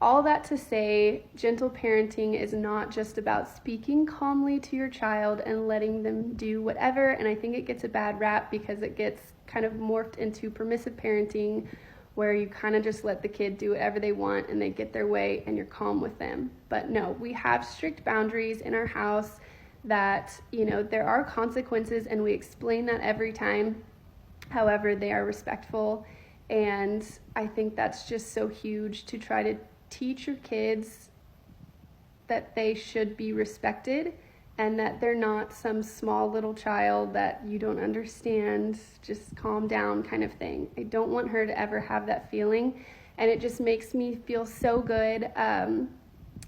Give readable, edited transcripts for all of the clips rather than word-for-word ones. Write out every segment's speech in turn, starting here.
all that to say, gentle parenting is not just about speaking calmly to your child and letting them do whatever. And I think it gets a bad rap because it gets kind of morphed into permissive parenting, where you kind of just let the kid do whatever they want and they get their way and you're calm with them. But no, we have strict boundaries in our house that, there are consequences, and we explain that every time. However, they are respectful. And I think that's just so huge, to try to teach your kids that they should be respected and that they're not some small little child that you don't understand, just calm down kind of thing. I don't want her to ever have that feeling, and it just makes me feel so good.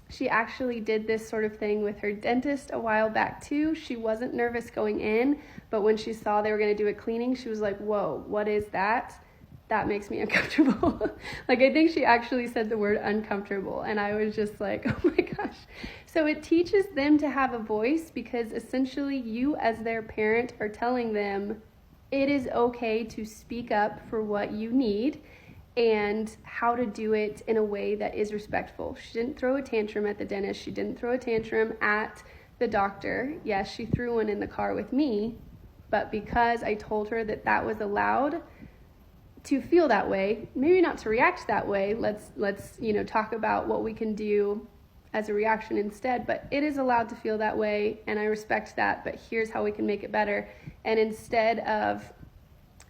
She actually did this sort of thing with her dentist a while back too. She wasn't nervous going in, but when she saw they were going to do a cleaning, she was like, whoa, what is that? That makes me uncomfortable. I think she actually said the word uncomfortable, and I was just like, oh my gosh. So it teaches them to have a voice, because essentially you as their parent are telling them it is okay to speak up for what you need and how to do it in a way that is respectful. She didn't throw a tantrum at the dentist. She didn't throw a tantrum at the doctor. Yes, she threw one in the car with me, but because I told her that that was allowed to feel that way, maybe not to react that way. Let's talk about what we can do as a reaction instead, but it is allowed to feel that way, and I respect that, but here's how we can make it better. And instead of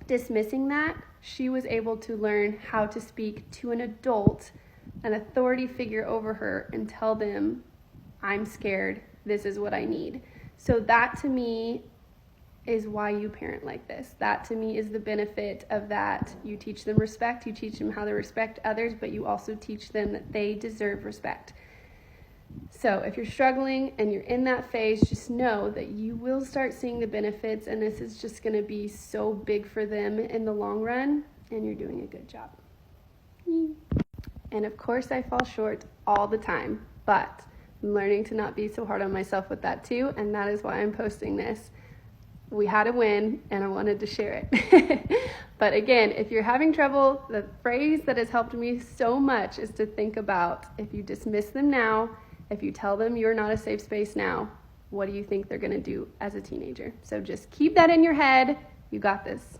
dismissing that, she was able to learn how to speak to an adult, an authority figure over her, and tell them, I'm scared, this is what I need. So that to me is why you parent like this. That to me is the benefit of that. You teach them respect, you teach them how to respect others, but you also teach them that they deserve respect. So if you're struggling and you're in that phase, just know that you will start seeing the benefits, and this is just going to be so big for them in the long run, and you're doing a good job. And of course I fall short all the time, but I'm learning to not be so hard on myself with that too, and that is why I'm posting this. We had a win, and I wanted to share it. But again, if you're having trouble, the phrase that has helped me so much is to think about, if you dismiss them now, if you tell them you're not a safe space now, what do you think they're going to do as a teenager? So just keep that in your head. You got this.